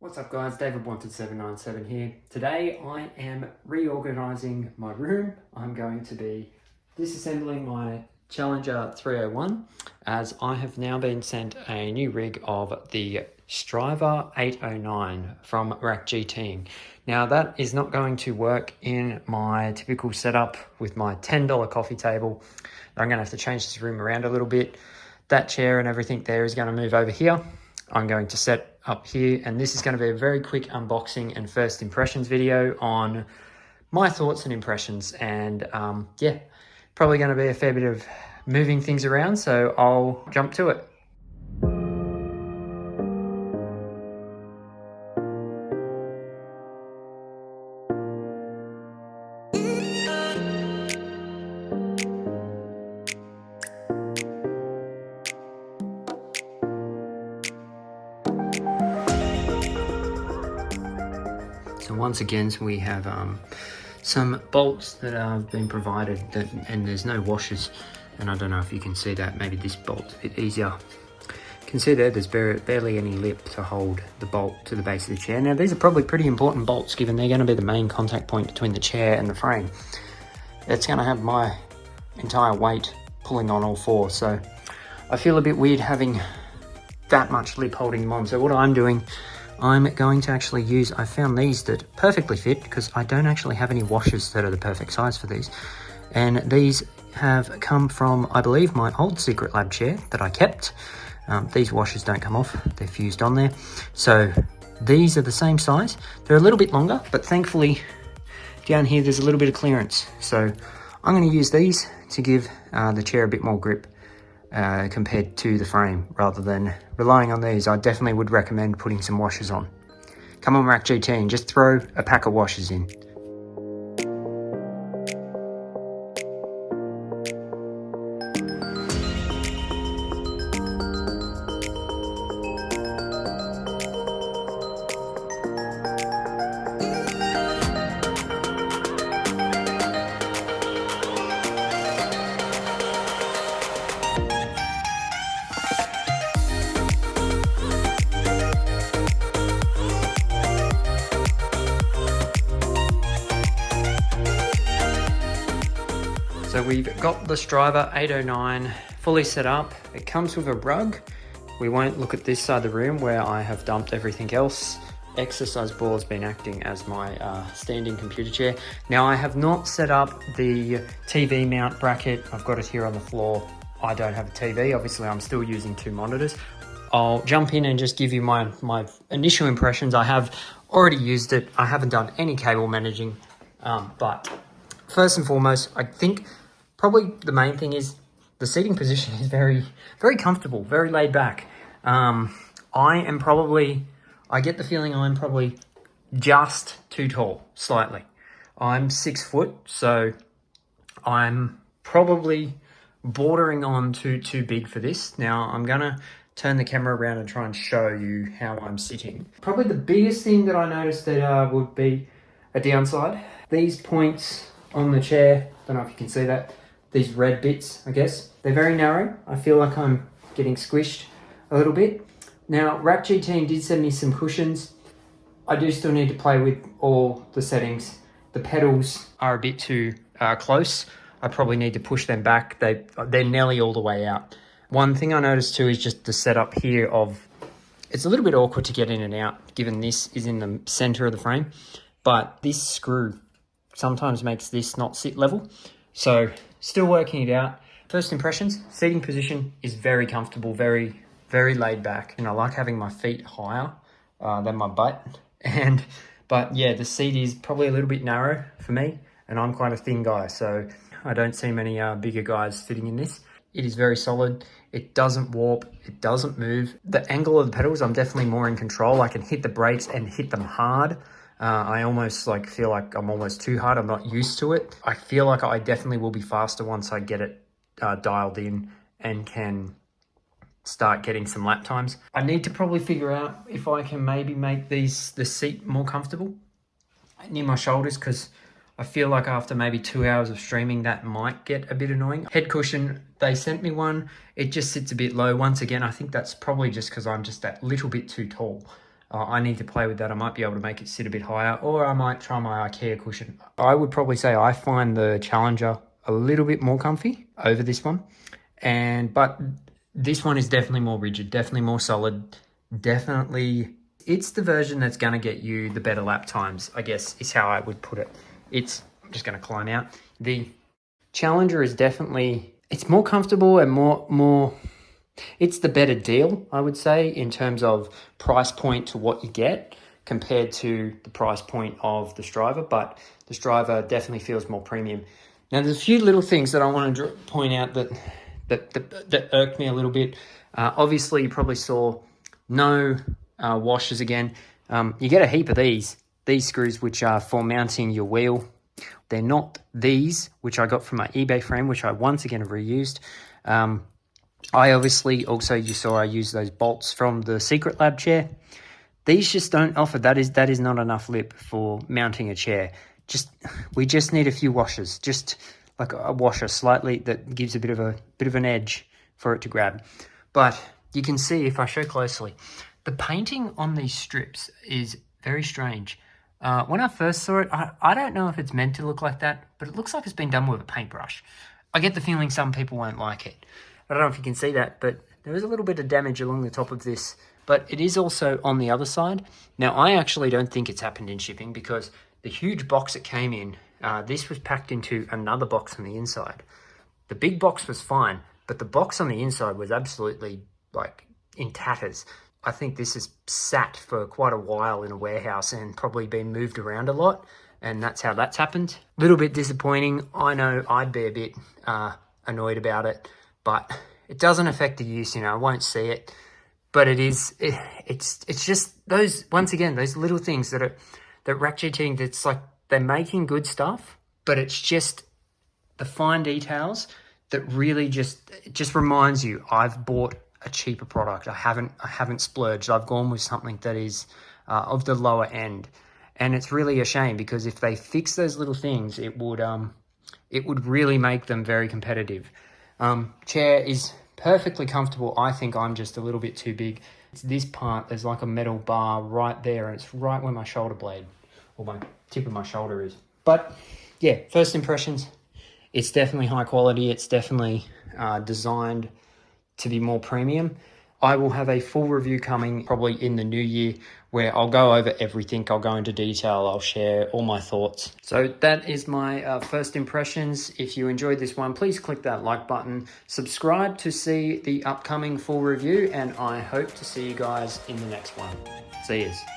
What's up guys, David Wanted 797 here. Today I am reorganizing my room. I'm going to be disassembling my Challenger 301 as I have now been sent a new rig of the Striver 809 from Rack GT. Now that is not going to work in my typical setup with my $10 coffee table. I'm going to have to change this room around a little bit. That chair and everything there is going to move over here. I'm going to set up here, and this is going to be a very quick unboxing and first impressions video on my thoughts and impressions. And yeah, probably going to be a fair bit of moving things around, so I'll jump to it. So once again, we have some bolts that have been provided, and there's no washers, and I don't know if you can see that. Maybe this bolt's a bit easier. You can see there's barely any lip to hold the bolt to the base of the chair. Now these are probably pretty important bolts, given they're going to be the main contact point between the chair and the frame. It's going to have my entire weight pulling on all four, so I feel a bit weird having that much lip holding them on. So what I'm doing, I'm going to actually use, I found these that perfectly fit, because I don't actually have any washers that are the perfect size for these. And these have come from, I believe, my old Secret Lab chair that I kept. These washers don't come off, they're fused on there. So these are the same size. They're a little bit longer, but thankfully down here there's a little bit of clearance. So I'm going to use these to give the chair a bit more grip compared to the frame, rather than relying on these. I definitely would recommend putting some washers on. Come on Rack GT and just throw a pack of washers in. So we've got the Striver 809 fully set up. It comes with a rug. We won't look at this side of the room where I have dumped everything else. Exercise ball has been acting as my standing computer chair. Now I have not set up the TV mount bracket. I've got it here on the floor. I don't have a TV. Obviously I'm still using two monitors. I'll jump in and just give you my initial impressions. I have already used it. I haven't done any cable managing, but first and foremost, I think probably the main thing is the seating position is very, very comfortable, very laid back. I get the feeling I'm probably just too tall, slightly. I'm 6 foot, so I'm probably bordering on too big for this. Now I'm gonna turn the camera around and try and show you how I'm sitting. Probably the biggest thing that I noticed that would be a downside. These points on the chair, don't know if you can see that, these red bits, I guess, they're very narrow. I feel like I'm getting squished a little bit. Now, Rack GT did send me some cushions. I do still need to play with all the settings. The pedals are a bit too close. I probably need to push them back. They're nearly all the way out. One thing I noticed too is just the setup here of, it's a little bit awkward to get in and out, given this is in the center of the frame, but this screw sometimes makes this not sit level. So still working it out. First impressions, seating position is very comfortable, very, very laid back. And I like having my feet higher than my butt. But yeah, the seat is probably a little bit narrow for me, and I'm quite a thin guy, so I don't see many bigger guys fitting in this. It is very solid. It doesn't warp, it doesn't move. The angle of the pedals, I'm definitely more in control. I can hit the brakes and hit them hard. I almost feel like I'm almost too hard. I'm not used to it. I feel like I definitely will be faster once I get it dialed in and can start getting some lap times. I need to probably figure out if I can maybe make the seat more comfortable near my shoulders, because I feel like after maybe 2 hours of streaming, that might get a bit annoying. Head cushion, they sent me one. It just sits a bit low. Once again, I think that's probably just because I'm just that little bit too tall. I need to play with that. I might be able to make it sit a bit higher, or I might try my IKEA cushion. I would probably say I find the Challenger a little bit more comfy over this one, but this one is definitely more rigid, definitely more solid, definitely. It's the version that's going to get you the better lap times, I guess, is how I would put it. I'm just going to climb out. The Challenger is definitely, it's more comfortable and more, it's the better deal, I would say, in terms of price point to what you get compared to the price point of the Striver, but the Striver definitely feels more premium. Now, there's a few little things that I want to point out that irked me a little bit. Obviously, you probably saw no washers again. You get a heap of these screws, which are for mounting your wheel. They're not these, which I got from my eBay frame, which I once again have reused. I obviously also, you saw I used those bolts from the Secret Lab chair. These just don't offer, that is not enough lip for mounting a chair. We just need a few washers, just like a washer slightly that gives a bit of an edge for it to grab. But you can see, if I show closely, the painting on these strips is very strange. When I first saw it, I don't know if it's meant to look like that, but it looks like it's been done with a paintbrush. I get the feeling some people won't like it. I don't know if you can see that, but there is a little bit of damage along the top of this, but it is also on the other side. Now, I actually don't think it's happened in shipping, because the huge box it came in, this was packed into another box on the inside. The big box was fine, but the box on the inside was absolutely like in tatters. I think this has sat for quite a while in a warehouse and probably been moved around a lot, and that's how that's happened. A little bit disappointing. I know I'd be a bit annoyed about it, but it doesn't affect the use, I won't see it. But it's just those, once again, those little things that Rack GT, that's like, they're making good stuff, but it's just the fine details that really just reminds you, I've bought a cheaper product. I haven't splurged. I've gone with something that is of the lower end. And it's really a shame, because if they fix those little things, it would really make them very competitive. Chair is perfectly comfortable. I think I'm just a little bit too big. It's this part, there's like a metal bar right there, and it's right where my shoulder blade, or my tip of my shoulder is. But yeah, first impressions, it's definitely high quality. It's definitely designed to be more premium. I will have a full review coming probably in the new year, where I'll go over everything. I'll go into detail. I'll share all my thoughts. So that is my first impressions. If you enjoyed this one, please click that like button. Subscribe to see the upcoming full review, and I hope to see you guys in the next one. See yous.